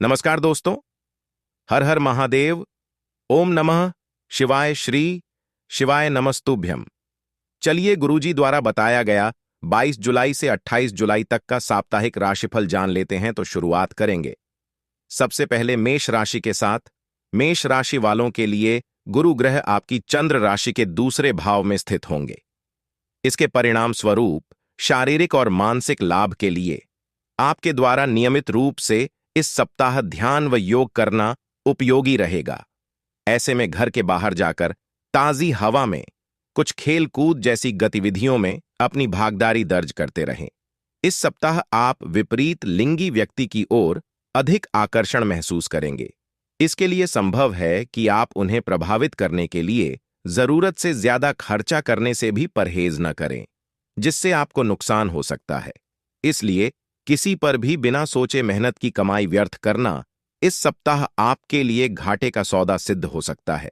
नमस्कार दोस्तों। हर हर महादेव। ओम नमः शिवाय। श्री शिवाय नमस्तुभ्यम। चलिए गुरुजी द्वारा बताया गया 22 जुलाई से 28 जुलाई तक का साप्ताहिक राशिफल जान लेते हैं। तो शुरुआत करेंगे सबसे पहले मेष राशि के साथ। मेष राशि वालों के लिए गुरु ग्रह आपकी चंद्र राशि के दूसरे भाव में स्थित होंगे। इसके परिणाम स्वरूप शारीरिक और मानसिक लाभ के लिए आपके द्वारा नियमित रूप से इस सप्ताह ध्यान व योग करना उपयोगी रहेगा। ऐसे में घर के बाहर जाकर ताजी हवा में कुछ खेल कूद जैसी गतिविधियों में अपनी भागीदारी दर्ज करते रहें। इस सप्ताह आप विपरीत लिंगी व्यक्ति की ओर अधिक आकर्षण महसूस करेंगे। इसके लिए संभव है कि आप उन्हें प्रभावित करने के लिए जरूरत से ज्यादा खर्चा करने से भी परहेज न करें, जिससे आपको नुकसान हो सकता है। इसलिए किसी पर भी बिना सोचे मेहनत की कमाई व्यर्थ करना इस सप्ताह आपके लिए घाटे का सौदा सिद्ध हो सकता है।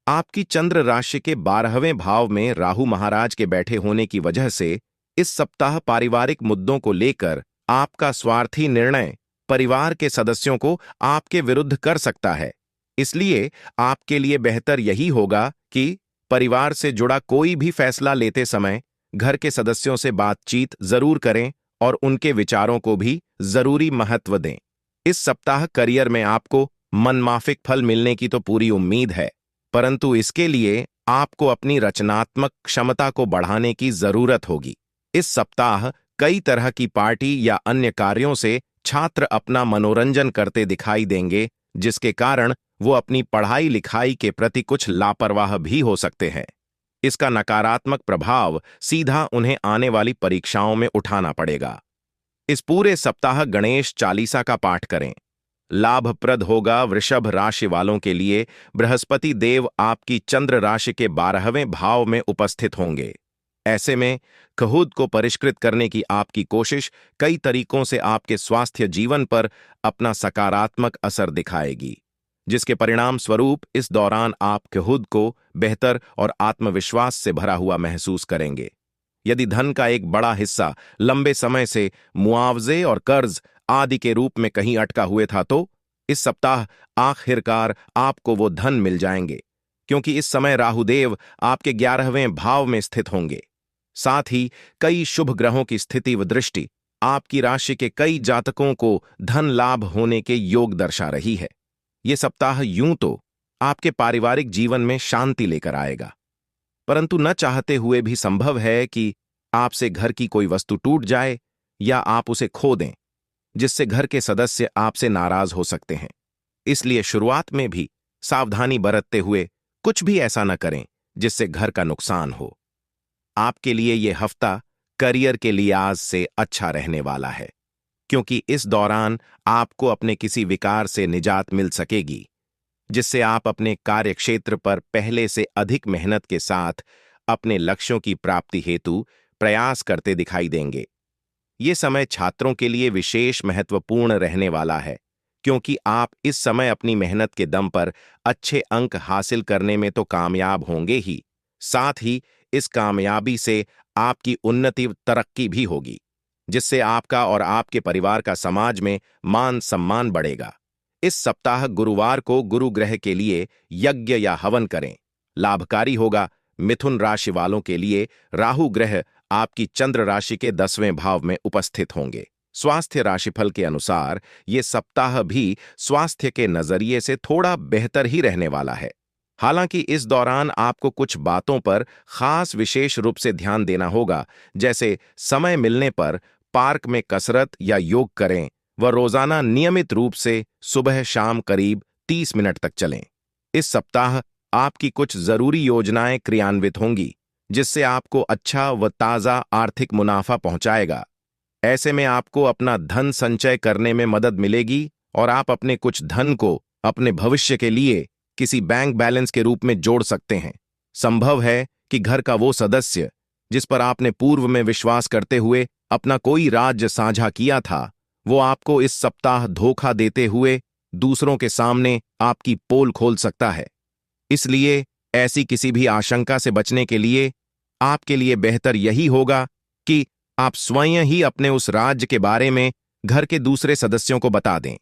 आपकी चंद्र राशि के 12वें भाव में राहु महाराज के बैठे होने की वजह से इस सप्ताह पारिवारिक मुद्दों को लेकर आपका स्वार्थी निर्णय परिवार के सदस्यों को आपके विरुद्ध कर सकता है। इसलिए आपके लिए बेहतर यही होगा कि परिवार से जुड़ा कोई भी फैसला लेते समय घर के सदस्यों से बातचीत जरूर करें और उनके विचारों को भी जरूरी महत्व दें। इस सप्ताह करियर में आपको मनमाफिक फल मिलने की तो पूरी उम्मीद है, परंतु इसके लिए आपको अपनी रचनात्मक क्षमता को बढ़ाने की जरूरत होगी। इस सप्ताह कई तरह की पार्टी या अन्य कार्यों से छात्र अपना मनोरंजन करते दिखाई देंगे, जिसके कारण वो अपनी पढ़ाई लिखाई के प्रति कुछ लापरवाह भी हो सकते हैं। इसका नकारात्मक प्रभाव सीधा उन्हें आने वाली परीक्षाओं में उठाना पड़ेगा। इस पूरे सप्ताह गणेश चालीसा का पाठ करें। लाभप्रद होगा। वृषभ राशि वालों के लिए बृहस्पति देव आपकी चंद्र राशि के 12वें भाव में उपस्थित होंगे। ऐसे में खुद को परिष्कृत करने की आपकी कोशिश कई तरीकों से आपके स्वास्थ्य जीवन पर अपना सकारात्मक असर दिखाएगी, जिसके परिणाम स्वरूप इस दौरान आप खुद को बेहतर और आत्मविश्वास से भरा हुआ महसूस करेंगे। यदि धन का एक बड़ा हिस्सा लंबे समय से मुआवजे और कर्ज आदि के रूप में कहीं अटका हुए था, तो इस सप्ताह आखिरकार आपको वो धन मिल जाएंगे, क्योंकि इस समय राहुदेव आपके 11वें भाव में स्थित होंगे। साथ ही कई शुभ ग्रहों की स्थिति व दृष्टि आपकी राशि के कई जातकों को धन लाभ होने के योग दर्शा रही है। ये सप्ताह यूं तो आपके पारिवारिक जीवन में शांति लेकर आएगा, परंतु न चाहते हुए भी संभव है कि आपसे घर की कोई वस्तु टूट जाए या आप उसे खो दें, जिससे घर के सदस्य आपसे नाराज हो सकते हैं। इसलिए शुरुआत में भी सावधानी बरतते हुए कुछ भी ऐसा न करें जिससे घर का नुकसान हो। आपके लिए यह हफ्ता करियर के लिहाज से अच्छा रहने वाला है, क्योंकि इस दौरान आपको अपने किसी विकार से निजात मिल सकेगी, जिससे आप अपने कार्यक्षेत्र पर पहले से अधिक मेहनत के साथ अपने लक्ष्यों की प्राप्ति हेतु प्रयास करते दिखाई देंगे। ये समय छात्रों के लिए विशेष महत्वपूर्ण रहने वाला है, क्योंकि आप इस समय अपनी मेहनत के दम पर अच्छे अंक हासिल करने में तो कामयाब होंगे ही, साथ ही इस कामयाबी से आपकी उन्नति तरक्की भी होगी, जिससे आपका और आपके परिवार का समाज में मान सम्मान बढ़ेगा। इस सप्ताह गुरुवार को गुरु ग्रह के लिए यज्ञ या हवन करें, लाभकारी होगा। मिथुन राशि वालों के लिए राहु ग्रह आपकी चंद्र राशि के 10वें भाव में उपस्थित होंगे। स्वास्थ्य राशिफल के अनुसार ये सप्ताह भी स्वास्थ्य के नजरिए से थोड़ा बेहतर ही रहने वाला है। हालांकि इस दौरान आपको कुछ बातों पर खास विशेष रूप से ध्यान देना होगा, जैसे समय मिलने पर पार्क में कसरत या योग करें व रोजाना नियमित रूप से सुबह शाम करीब 30 मिनट तक चलें। इस सप्ताह आपकी कुछ जरूरी योजनाएं क्रियान्वित होंगी, जिससे आपको अच्छा व ताजा आर्थिक मुनाफा पहुंचाएगा। ऐसे में आपको अपना धन संचय करने में मदद मिलेगी और आप अपने कुछ धन को अपने भविष्य के लिए किसी बैंक बैलेंस के रूप में जोड़ सकते हैं। संभव है कि घर का वो सदस्य जिस पर आपने पूर्व में विश्वास करते हुए अपना कोई राज्य साझा किया था, वो आपको इस सप्ताह धोखा देते हुए दूसरों के सामने आपकी पोल खोल सकता है। इसलिए ऐसी किसी भी आशंका से बचने के लिए आपके लिए बेहतर यही होगा कि आप स्वयं ही अपने उस राज्य के बारे में घर के दूसरे सदस्यों को बता दें।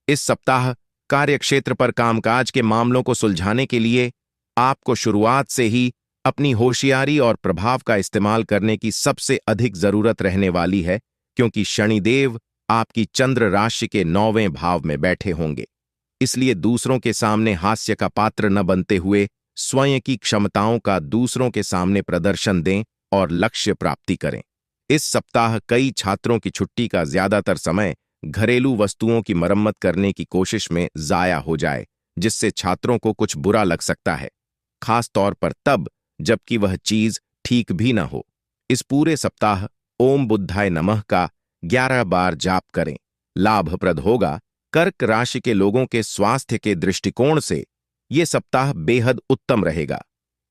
इस सप्ताह कार्यक्षेत्र पर कामकाज के मामलों को सुलझाने के लिए आपको शुरुआत से ही अपनी होशियारी और प्रभाव का इस्तेमाल करने की सबसे अधिक जरूरत रहने वाली है, क्योंकि शनिदेव आपकी चंद्र राशि के 9वें भाव में बैठे होंगे। इसलिए दूसरों के सामने हास्य का पात्र न बनते हुए स्वयं की क्षमताओं का दूसरों के सामने प्रदर्शन दें और लक्ष्य प्राप्ति करें। इस सप्ताह कई छात्रों की छुट्टी का ज्यादातर समय घरेलू वस्तुओं की मरम्मत करने की कोशिश में जाया हो जाए, जिससे छात्रों को कुछ बुरा लग सकता है, खास तौर पर तब जबकि वह चीज ठीक भी न हो। इस पूरे सप्ताह ओम बुद्धाय नमः का 11 बार जाप करें, लाभप्रद होगा। कर्क राशि के लोगों के स्वास्थ्य के दृष्टिकोण से ये सप्ताह बेहद उत्तम रहेगा,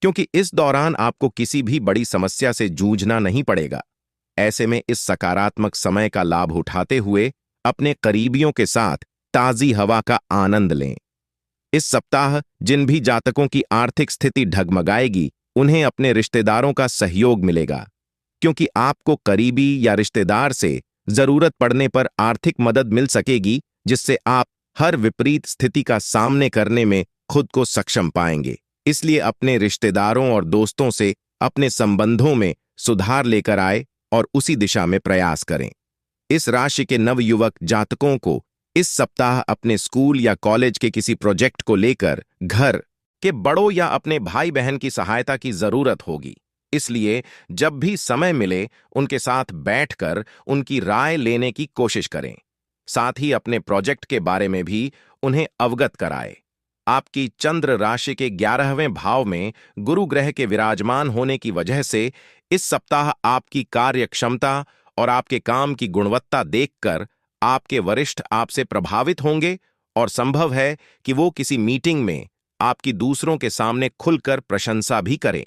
क्योंकि इस दौरान आपको किसी भी बड़ी समस्या से जूझना नहीं पड़ेगा। ऐसे में इस सकारात्मक समय का लाभ उठाते हुए अपने करीबियों के साथ ताजी हवा का आनंद लें। इस सप्ताह जिन भी जातकों की आर्थिक स्थिति डगमगाएगी, उन्हें अपने रिश्तेदारों का सहयोग मिलेगा, क्योंकि आपको करीबी या रिश्तेदार से जरूरत पड़ने पर आर्थिक मदद मिल सकेगी, जिससे आप हर विपरीत स्थिति का सामने करने में खुद को सक्षम पाएंगे। इसलिए अपने रिश्तेदारों और दोस्तों से अपने संबंधों में सुधार लेकर आए और उसी दिशा में प्रयास करें। इस राशि के नवयुवक जातकों को इस सप्ताह अपने स्कूल या कॉलेज के किसी प्रोजेक्ट को लेकर घर के बड़ों या अपने भाई बहन की सहायता की जरूरत होगी। इसलिए जब भी समय मिले उनके साथ बैठकर उनकी राय लेने की कोशिश करें। साथ ही अपने प्रोजेक्ट के बारे में भी उन्हें अवगत कराएं। आपकी चंद्र राशि के 11वें भाव में गुरु ग्रह के विराजमान होने की वजह से इस सप्ताह आपकी कार्य क्षमता और आपके काम की गुणवत्ता देखकर आपके वरिष्ठ आपसे प्रभावित होंगे और संभव है कि वो किसी मीटिंग में आपकी दूसरों के सामने खुलकर प्रशंसा भी करें।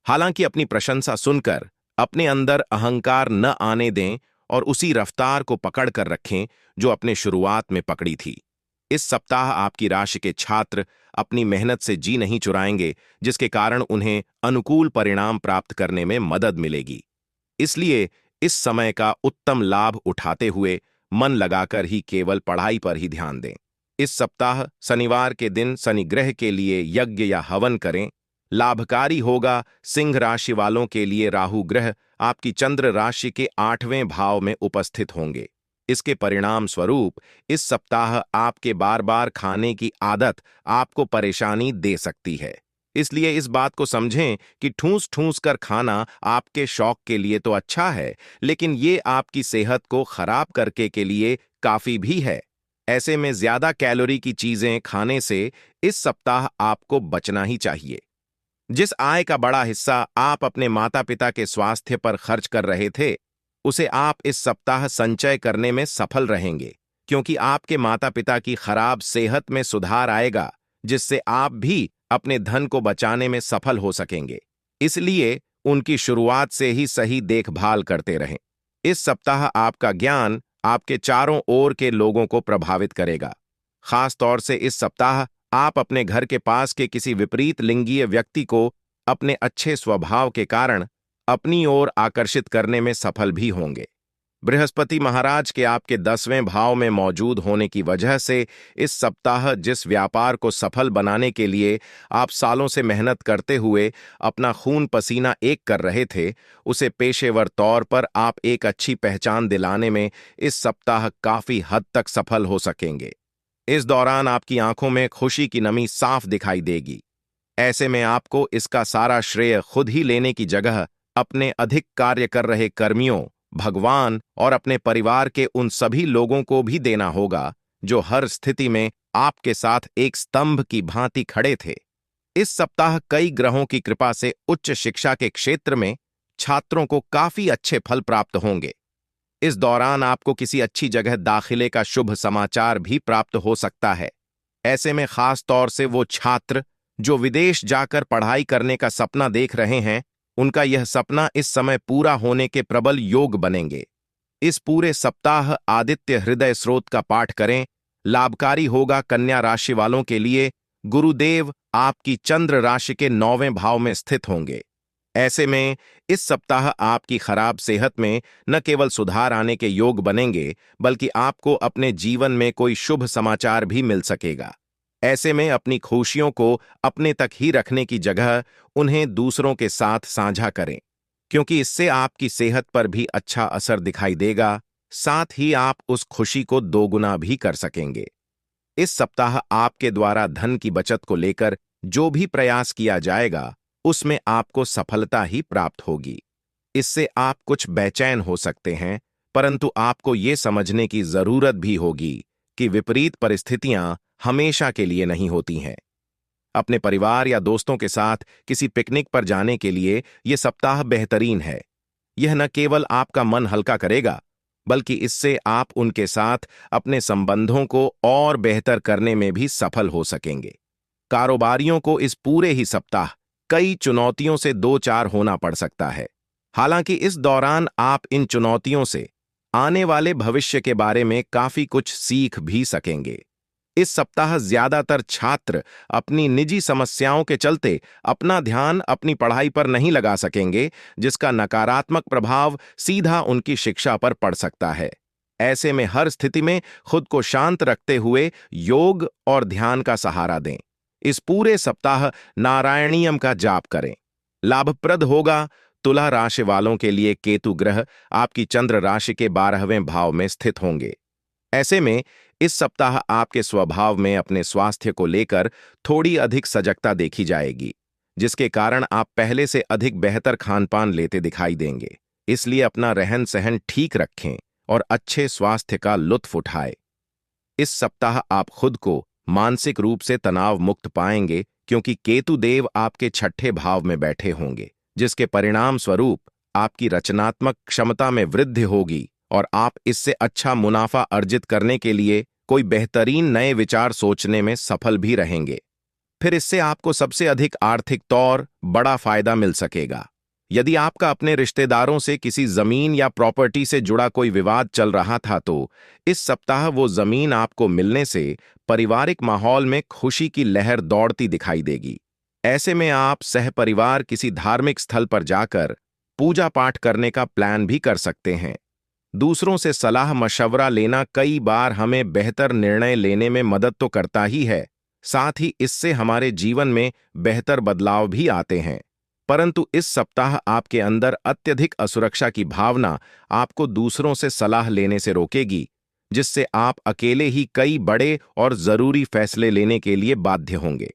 हालांकि अपनी प्रशंसा सुनकर अपने अंदर अहंकार न आने दें और उसी रफ्तार को पकड़ कर रखें जो अपने शुरुआत में पकड़ी थी। इस सप्ताह आपकी राशि के छात्र अपनी मेहनत से जी नहीं चुराएंगे, जिसके कारण उन्हें अनुकूल परिणाम प्राप्त करने में मदद मिलेगी। इसलिए इस समय का उत्तम लाभ उठाते हुए मन लगाकर ही केवल पढ़ाई पर ही ध्यान दें। इस सप्ताह शनिवार के दिन शनि ग्रह के लिए यज्ञ या हवन करें, लाभकारी होगा। सिंह राशि वालों के लिए राहु ग्रह आपकी चंद्र राशि के 8वें भाव में उपस्थित होंगे। इसके परिणाम स्वरूप इस सप्ताह आपके बार बार खाने की आदत आपको परेशानी दे सकती है। इसलिए इस बात को समझें कि ठूस ठूस कर खाना आपके शौक के लिए तो अच्छा है, लेकिन ये आपकी सेहत को खराब करके के लिए काफी भी है। ऐसे में ज्यादा कैलोरी की चीजें खाने से इस सप्ताह आपको बचना ही चाहिए। जिस आय का बड़ा हिस्सा आप अपने माता पिता के स्वास्थ्य पर खर्च कर रहे थे, उसे आप इस सप्ताह संचय करने में सफल रहेंगे, क्योंकि आपके माता पिता की खराब सेहत में सुधार आएगा, जिससे आप भी अपने धन को बचाने में सफल हो सकेंगे। इसलिए उनकी शुरुआत से ही सही देखभाल करते रहें। इस सप्ताह आपका ज्ञान आपके चारों ओर के लोगों को प्रभावित करेगा। खास तौर से इस सप्ताह आप अपने घर के पास के किसी विपरीत लिंगीय व्यक्ति को अपने अच्छे स्वभाव के कारण अपनी ओर आकर्षित करने में सफल भी होंगे। बृहस्पति महाराज के आपके 10वें भाव में मौजूद होने की वजह से इस सप्ताह जिस व्यापार को सफल बनाने के लिए आप सालों से मेहनत करते हुए अपना खून पसीना एक कर रहे थे, उसे पेशेवर तौर पर आप एक अच्छी पहचान दिलाने में इस सप्ताह काफी हद तक सफल हो सकेंगे। इस दौरान आपकी आंखों में खुशी की नमी साफ दिखाई देगी। ऐसे में आपको इसका सारा श्रेय खुद ही लेने की जगह अपने अधिक कार्य कर रहे कर्मियों, भगवान और अपने परिवार के उन सभी लोगों को भी देना होगा जो हर स्थिति में आपके साथ एक स्तंभ की भांति खड़े थे। इस सप्ताह कई ग्रहों की कृपा से उच्च शिक्षा के क्षेत्र में छात्रों को काफी अच्छे फल प्राप्त होंगे। इस दौरान आपको किसी अच्छी जगह दाखिले का शुभ समाचार भी प्राप्त हो सकता है। ऐसे में खास तौर से वो छात्र जो विदेश जाकर पढ़ाई करने का सपना देख रहे हैं, उनका यह सपना इस समय पूरा होने के प्रबल योग बनेंगे। इस पूरे सप्ताह आदित्य हृदय स्रोत का पाठ करें, लाभकारी होगा। कन्या राशि वालों के लिए गुरुदेव आपकी चंद्र राशि के 9वें भाव में स्थित होंगे। ऐसे में इस सप्ताह आपकी खराब सेहत में न केवल सुधार आने के योग बनेंगे, बल्कि आपको अपने जीवन में कोई शुभ समाचार भी मिल सकेगा। ऐसे में अपनी खुशियों को अपने तक ही रखने की जगह उन्हें दूसरों के साथ साझा करें, क्योंकि इससे आपकी सेहत पर भी अच्छा असर दिखाई देगा। साथ ही आप उस खुशी को दोगुना भी कर सकेंगे। इस सप्ताह आपके द्वारा धन की बचत को लेकर जो भी प्रयास किया जाएगा, उसमें आपको सफलता ही प्राप्त होगी। इससे आप कुछ बेचैन हो सकते हैं, परंतु आपको ये समझने की जरूरत भी होगी कि विपरीत परिस्थितियां हमेशा के लिए नहीं होती हैं। अपने परिवार या दोस्तों के साथ किसी पिकनिक पर जाने के लिए यह सप्ताह बेहतरीन है। यह न केवल आपका मन हल्का करेगा, बल्कि इससे आप उनके साथ अपने संबंधों को और बेहतर करने में भी सफल हो सकेंगे। कारोबारियों को इस पूरे ही सप्ताह कई चुनौतियों से दो चार होना पड़ सकता है। हालांकि इस दौरान आप इन चुनौतियों से आने वाले भविष्य के बारे में काफी कुछ सीख भी सकेंगे। इस सप्ताह ज्यादातर छात्र अपनी निजी समस्याओं के चलते अपना ध्यान अपनी पढ़ाई पर नहीं लगा सकेंगे, जिसका नकारात्मक प्रभाव सीधा उनकी शिक्षा पर पड़ सकता है। ऐसे में हर स्थिति में खुद को शांत रखते हुए योग और ध्यान का सहारा दें। इस पूरे सप्ताह नारायणीयम का जाप करें। लाभप्रद होगा। तुला राशि वालों के लिए केतु ग्रह आपकी चंद्र राशि के 12वें भाव में स्थित होंगे। ऐसे में इस सप्ताह आपके स्वभाव में अपने स्वास्थ्य को लेकर थोड़ी अधिक सजगता देखी जाएगी, जिसके कारण आप पहले से अधिक बेहतर खानपान लेते दिखाई देंगे। इसलिए अपना रहन सहन ठीक रखें और अच्छे स्वास्थ्य का लुत्फ उठाएं। इस सप्ताह आप खुद को मानसिक रूप से तनाव मुक्त पाएंगे, क्योंकि केतु देव आपके 6ठे भाव में बैठे होंगे, जिसके परिणाम स्वरूप आपकी रचनात्मक क्षमता में वृद्धि होगी और आप इससे अच्छा मुनाफा अर्जित करने के लिए कोई बेहतरीन नए विचार सोचने में सफल भी रहेंगे। फिर इससे आपको सबसे अधिक आर्थिक तौर बड़ा फायदा मिल सकेगा। यदि आपका अपने रिश्तेदारों से किसी जमीन या प्रॉपर्टी से जुड़ा कोई विवाद चल रहा था, तो इस सप्ताह वो जमीन आपको मिलने से पारिवारिक माहौल में खुशी की लहर दौड़ती दिखाई देगी। ऐसे में आप सहपरिवार किसी धार्मिक स्थल पर जाकर पूजा पाठ करने का प्लान भी कर सकते हैं। दूसरों से सलाह मशवरा लेना कई बार हमें बेहतर निर्णय लेने में मदद तो करता ही है, साथ ही इससे हमारे जीवन में बेहतर बदलाव भी आते हैं। परंतु इस सप्ताह आपके अंदर अत्यधिक असुरक्षा की भावना आपको दूसरों से सलाह लेने से रोकेगी, जिससे आप अकेले ही कई बड़े और जरूरी फैसले लेने के लिए बाध्य होंगे।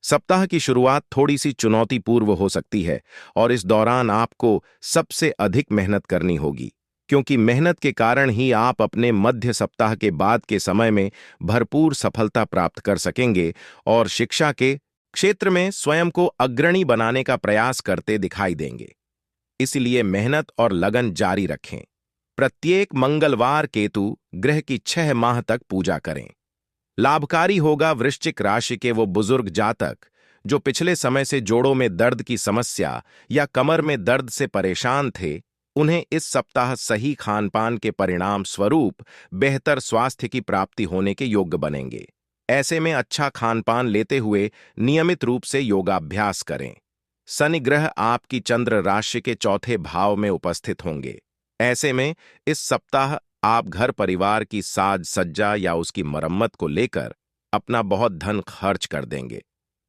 सप्ताह की शुरुआत थोड़ी सी चुनौतीपूर्व हो सकती है और इस दौरान आपको सबसे अधिक मेहनत करनी होगी, क्योंकि मेहनत के कारण ही आप अपने मध्य सप्ताह के बाद के समय में भरपूर सफलता प्राप्त कर सकेंगे और शिक्षा के क्षेत्र में स्वयं को अग्रणी बनाने का प्रयास करते दिखाई देंगे। इसलिए मेहनत और लगन जारी रखें। प्रत्येक मंगलवार केतु ग्रह की 6 माह तक पूजा करें। लाभकारी होगा वृश्चिक राशि के वो बुजुर्ग जातक जो पिछले समय से जोड़ों में दर्द की समस्या या कमर में दर्द से परेशान थे। उन्हें इस सप्ताह सही खानपान के परिणाम स्वरूप बेहतर स्वास्थ्य की प्राप्ति होने के योग्य बनेंगे। ऐसे में अच्छा खानपान लेते हुए नियमित रूप से योगाभ्यास करें। शनि ग्रह आपकी चंद्र राशि के 4थे भाव में उपस्थित होंगे। ऐसे में इस सप्ताह आप घर परिवार की साज सज्जा या उसकी मरम्मत को लेकर अपना बहुत धन खर्च कर देंगे।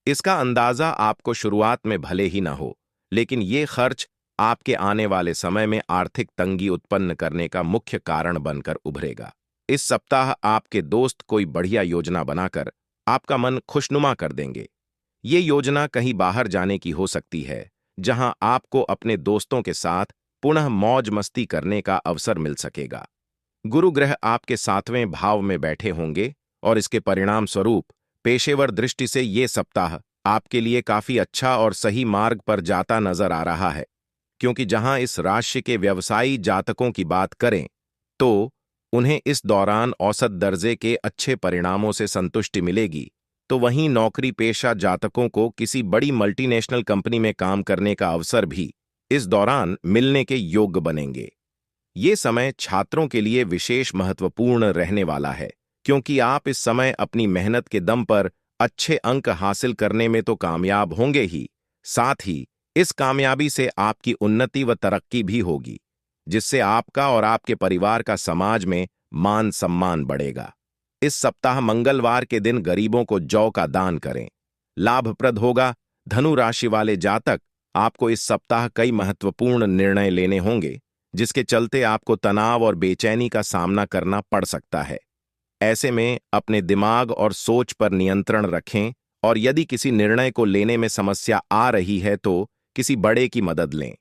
इसका अंदाजा आपको शुरुआत में भले ही ना हो, लेकिन ये खर्च आपके आने वाले समय में आर्थिक तंगी उत्पन्न करने का मुख्य कारण बनकर उभरेगा। इस सप्ताह आपके दोस्त कोई बढ़िया योजना बनाकर आपका मन खुशनुमा कर देंगे। ये योजना कहीं बाहर जाने की हो सकती है, जहां आपको अपने दोस्तों के साथ पुनः मौज मस्ती करने का अवसर मिल सकेगा। गुरु ग्रह आपके 7वें भाव में बैठे होंगे और इसके परिणाम स्वरूप पेशेवर दृष्टि से ये सप्ताह आपके लिए काफी अच्छा और सही मार्ग पर जाता नजर आ रहा है, क्योंकि जहां इस राशि के व्यवसायी जातकों की बात करें तो उन्हें इस दौरान औसत दर्जे के अच्छे परिणामों से संतुष्टि मिलेगी, तो वहीं नौकरी पेशा जातकों को किसी बड़ी मल्टीनेशनल कंपनी में काम करने का अवसर भी इस दौरान मिलने के योग्य बनेंगे। ये समय छात्रों के लिए विशेष महत्वपूर्ण रहने वाला है, क्योंकि आप इस समय अपनी मेहनत के दम पर अच्छे अंक हासिल करने में तो कामयाब होंगे ही, साथ ही इस कामयाबी से आपकी उन्नति व तरक्की भी होगी, जिससे आपका और आपके परिवार का समाज में मान सम्मान बढ़ेगा। इस सप्ताह मंगलवार के दिन गरीबों को जौ का दान करें। लाभप्रद होगा। धनु राशि वाले जातक, आपको इस सप्ताह कई महत्वपूर्ण निर्णय लेने होंगे, जिसके चलते आपको तनाव और बेचैनी का सामना करना पड़ सकता है। ऐसे में अपने दिमाग और सोच पर नियंत्रण रखें और यदि किसी निर्णय को लेने में समस्या आ रही है तो किसी बड़े की मदद लें।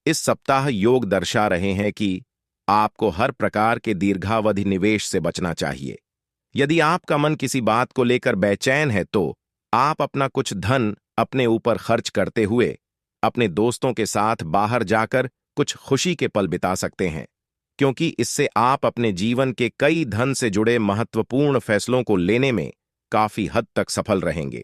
इस सप्ताह योग दर्शा रहे हैं कि आपको हर प्रकार के दीर्घावधि निवेश से बचना चाहिए। यदि आपका मन किसी बात को लेकर बेचैन है तो आप अपना कुछ धन अपने ऊपर खर्च करते हुए अपने दोस्तों के साथ बाहर जाकर कुछ खुशी के पल बिता सकते हैं, क्योंकि इससे आप अपने जीवन के कई धन से जुड़े महत्वपूर्ण फैसलों को लेने में काफी हद तक सफल रहेंगे।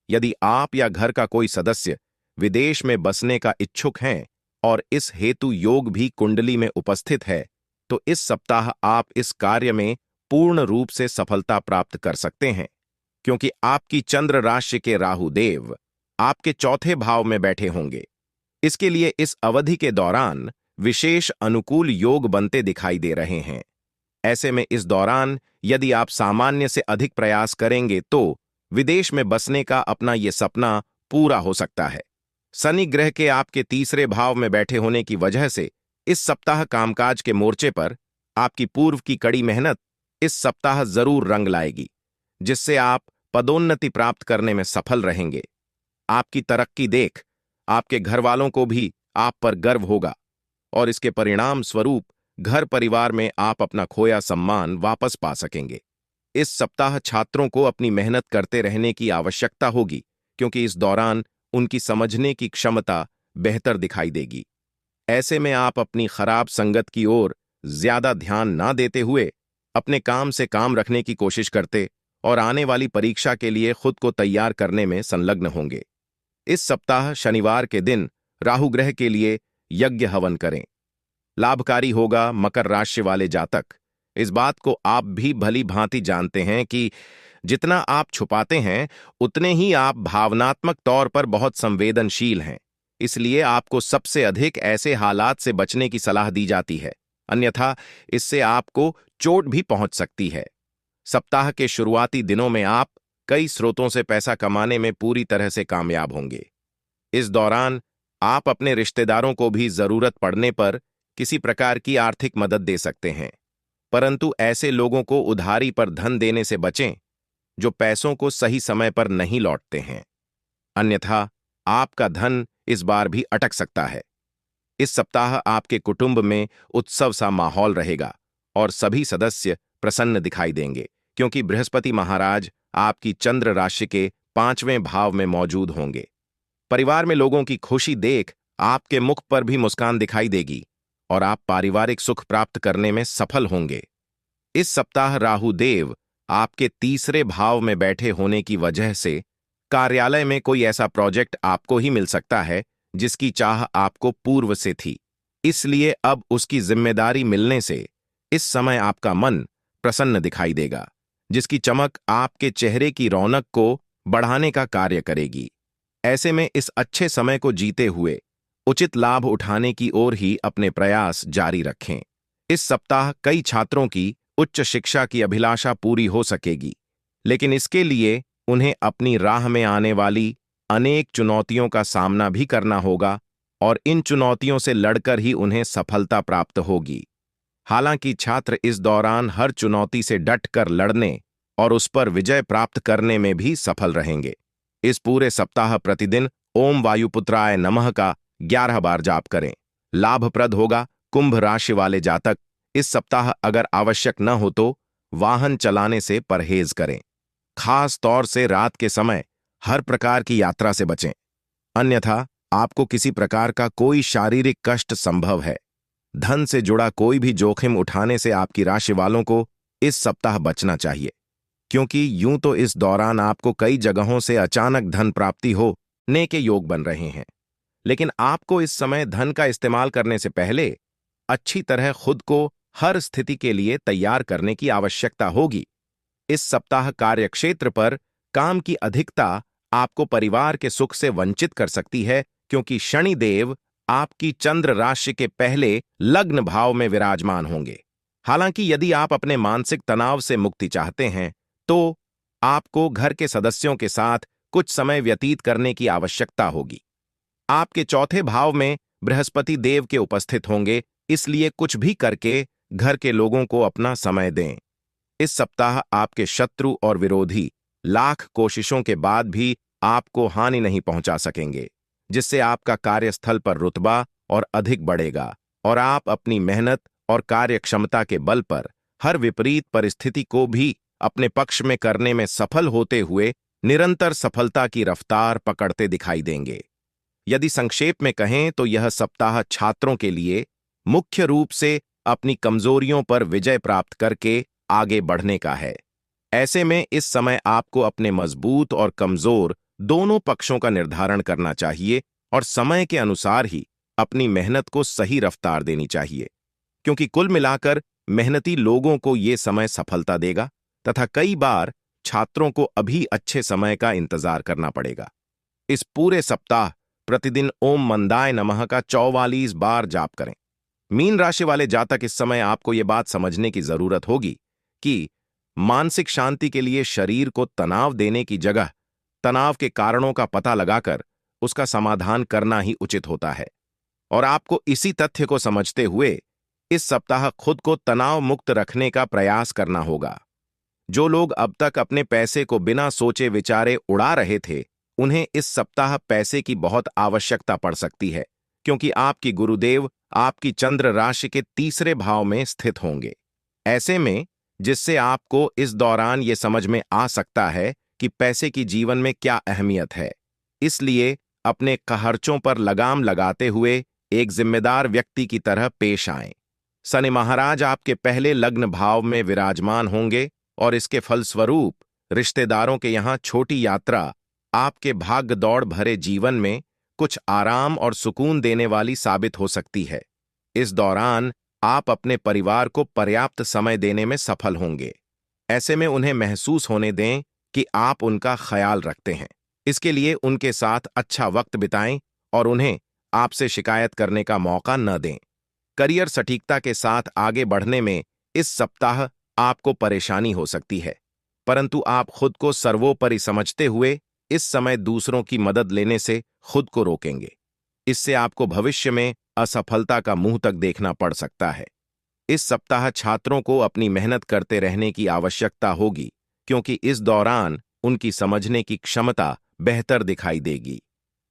यदि आप या घर का कोई सदस्य विदेश में बसने का इच्छुक हैं और इस हेतु योग भी कुंडली में उपस्थित है, तो इस सप्ताह आप इस कार्य में पूर्ण रूप से सफलता प्राप्त कर सकते हैं, क्योंकि आपकी चंद्र राशि के राहु देव आपके चौथे भाव में बैठे होंगे। इसके लिए इस अवधि के दौरान विशेष अनुकूल योग बनते दिखाई दे रहे हैं। ऐसे में इस दौरान यदि आप सामान्य से अधिक प्रयास करेंगे तो विदेश में बसने का अपना ये सपना पूरा हो सकता है। शनि ग्रह के आपके तीसरे भाव में बैठे होने की वजह से इस सप्ताह कामकाज के मोर्चे पर आपकी पूर्व की कड़ी मेहनत इस सप्ताह जरूर रंग लाएगी, जिससे आप पदोन्नति प्राप्त करने में सफल रहेंगे। आपकी तरक्की देख आपके घर वालों को भी आप पर गर्व होगा और इसके परिणाम स्वरूप घर परिवार में आप अपना खोया सम्मान वापस पा सकेंगे। इस सप्ताह छात्रों को अपनी मेहनत करते रहने की आवश्यकता होगी, क्योंकि इस दौरान उनकी समझने की क्षमता बेहतर दिखाई देगी। ऐसे में आप अपनी खराब संगत की ओर ज्यादा ध्यान ना देते हुए अपने काम से काम रखने की कोशिश करते और आने वाली परीक्षा के लिए खुद को तैयार करने में संलग्न होंगे। इस सप्ताह शनिवार के दिन राहु ग्रह के लिए यज्ञ हवन करें। लाभकारी होगा। मकर राशि वाले जातक, इस बात को आप भी भली भांति जानते हैं कि जितना आप छुपाते हैं उतने ही आप भावनात्मक तौर पर बहुत संवेदनशील हैं। इसलिए आपको सबसे अधिक ऐसे हालात से बचने की सलाह दी जाती है, अन्यथा इससे आपको चोट भी पहुंच सकती है। सप्ताह के शुरुआती दिनों में आप कई स्रोतों से पैसा कमाने में पूरी तरह से कामयाब होंगे। इस दौरान आप अपने रिश्तेदारों को भी जरूरत पड़ने पर किसी प्रकार की आर्थिक मदद दे सकते हैं, परंतु ऐसे लोगों को उधारी पर धन देने से बचें जो पैसों को सही समय पर नहीं लौटते हैं, अन्यथा आपका धन इस बार भी अटक सकता है। इस सप्ताह आपके कुटुंब में उत्सव सा माहौल रहेगा और सभी सदस्य प्रसन्न दिखाई देंगे, क्योंकि बृहस्पति महाराज आपकी चंद्र राशि के 5वें भाव में मौजूद होंगे। परिवार में लोगों की खुशी देख आपके मुख पर भी मुस्कान दिखाई देगी और आप पारिवारिक सुख प्राप्त करने में सफल होंगे। इस सप्ताह राहु देव आपके तीसरे भाव में बैठे होने की वजह से कार्यालय में कोई ऐसा प्रोजेक्ट आपको ही मिल सकता है जिसकी चाह आपको पूर्व से थी। इसलिए अब उसकी जिम्मेदारी मिलने से इस समय आपका मन प्रसन्न दिखाई देगा, जिसकी चमक आपके चेहरे की रौनक को बढ़ाने का कार्य करेगी। ऐसे में इस अच्छे समय को जीते हुए उचित लाभ उठाने की ओर ही अपने प्रयास जारी रखें। इस सप्ताह कई छात्रों की उच्च शिक्षा की अभिलाषा पूरी हो सकेगी, लेकिन इसके लिए उन्हें अपनी राह में आने वाली अनेक चुनौतियों का सामना भी करना होगा और इन चुनौतियों से लड़कर ही उन्हें सफलता प्राप्त होगी। हालांकि छात्र इस दौरान हर चुनौती से डटकर लड़ने और उस पर विजय प्राप्त करने में भी सफल रहेंगे। इस पूरे सप्ताह प्रतिदिन ओम वायुपुत्राय नमः का 11 बार जाप करें। लाभप्रद होगा। कुंभ राशि वाले जातक, इस सप्ताह अगर आवश्यक न हो तो वाहन चलाने से परहेज करें। खास तौर से रात के समय हर प्रकार की यात्रा से बचें, अन्यथा आपको किसी प्रकार का कोई शारीरिक कष्ट संभव है। धन से जुड़ा कोई भी जोखिम उठाने से आपकी राशि वालों को इस सप्ताह बचना चाहिए, क्योंकि यूं तो इस दौरान आपको कई जगहों से अचानक धन प्राप्ति होने के योग बन रहे हैं, लेकिन आपको इस समय धन का इस्तेमाल करने से पहले अच्छी तरह खुद को हर स्थिति के लिए तैयार करने की आवश्यकता होगी। इस सप्ताह कार्यक्षेत्र पर काम की अधिकता आपको परिवार के सुख से वंचित कर सकती है, क्योंकि शनिदेव आपकी चंद्र राशि के पहले लग्न भाव में विराजमान होंगे। हालांकि यदि आप अपने मानसिक तनाव से मुक्ति चाहते हैं तो आपको घर के सदस्यों के साथ कुछ समय व्यतीत करने की आवश्यकता होगी। आपके चौथे भाव में बृहस्पति देव के उपस्थित होंगे, इसलिए कुछ भी करके घर के लोगों को अपना समय दें। इस सप्ताह आपके शत्रु और विरोधी लाख कोशिशों के बाद भी आपको हानि नहीं पहुंचा सकेंगे, जिससे आपका कार्यस्थल पर रुतबा और अधिक बढ़ेगा और आप अपनी मेहनत और कार्यक्षमता के बल पर हर विपरीत परिस्थिति को भी अपने पक्ष में करने में सफल होते हुए निरंतर सफलता की रफ्तार पकड़ते दिखाई देंगे। यदि संक्षेप में कहें तो यह सप्ताह छात्रों के लिए मुख्य रूप से अपनी कमजोरियों पर विजय प्राप्त करके आगे बढ़ने का है। ऐसे में इस समय आपको अपने मजबूत और कमजोर दोनों पक्षों का निर्धारण करना चाहिए और समय के अनुसार ही अपनी मेहनत को सही रफ्तार देनी चाहिए, क्योंकि कुल मिलाकर मेहनती लोगों को ये समय सफलता देगा तथा कई बार छात्रों को अभी अच्छे समय का इंतजार करना पड़ेगा। इस पूरे सप्ताह प्रतिदिन ओम मंदाय नमः का 44 बार जाप करें। मीन राशि वाले जातक, इस समय आपको ये बात समझने की जरूरत होगी कि मानसिक शांति के लिए शरीर को तनाव देने की जगह तनाव के कारणों का पता लगाकर उसका समाधान करना ही उचित होता है। और आपको इसी तथ्य को समझते हुए इस सप्ताह खुद को तनाव मुक्त रखने का प्रयास करना होगा। जो लोग अब तक अपने पैसे को बिना सोचे विचारे उड़ा रहे थे, उन्हें इस सप्ताह पैसे की बहुत आवश्यकता पड़ सकती है, क्योंकि आपकी गुरुदेव आपकी चंद्र राशि के तीसरे भाव में स्थित होंगे। ऐसे में जिससे आपको इस दौरान ये समझ में आ सकता है कि पैसे की जीवन में क्या अहमियत है। इसलिए अपने खर्चों पर लगाम लगाते हुए एक जिम्मेदार व्यक्ति की तरह पेश आएं। शनि महाराज आपके पहले लग्न भाव में विराजमान होंगे और इसके फलस्वरूप रिश्तेदारों के यहाँ छोटी यात्रा आपके भाग्य दौड़ भरे जीवन में कुछ आराम और सुकून देने वाली साबित हो सकती है। इस दौरान आप अपने परिवार को पर्याप्त समय देने में सफल होंगे। ऐसे में उन्हें महसूस होने दें कि आप उनका ख्याल रखते हैं। इसके लिए उनके साथ अच्छा वक्त बिताएं और उन्हें आपसे शिकायत करने का मौका न दें। करियर सटीकता के साथ आगे बढ़ने में इस सप्ताह आपको परेशानी हो सकती है, परंतु आप खुद को सर्वोपरि समझते हुए इस समय दूसरों की मदद लेने से खुद को रोकेंगे। इससे आपको भविष्य में असफलता का मुंह तक देखना पड़ सकता है। इस सप्ताह छात्रों को अपनी मेहनत करते रहने की आवश्यकता होगी, क्योंकि इस दौरान उनकी समझने की क्षमता बेहतर दिखाई देगी।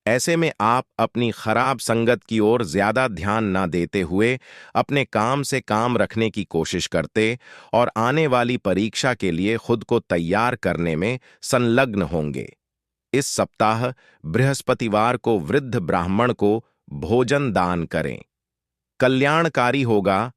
ऐसे में आप अपनी खराब संगत की ओर ज्यादा ध्यान न देते हुए अपने काम से काम रखने की कोशिश करते और आने वाली परीक्षा के लिए खुद को तैयार करने में संलग्न होंगे। इस सप्ताह बृहस्पतिवार को वृद्ध ब्राह्मण को भोजन दान करें। कल्याणकारी होगा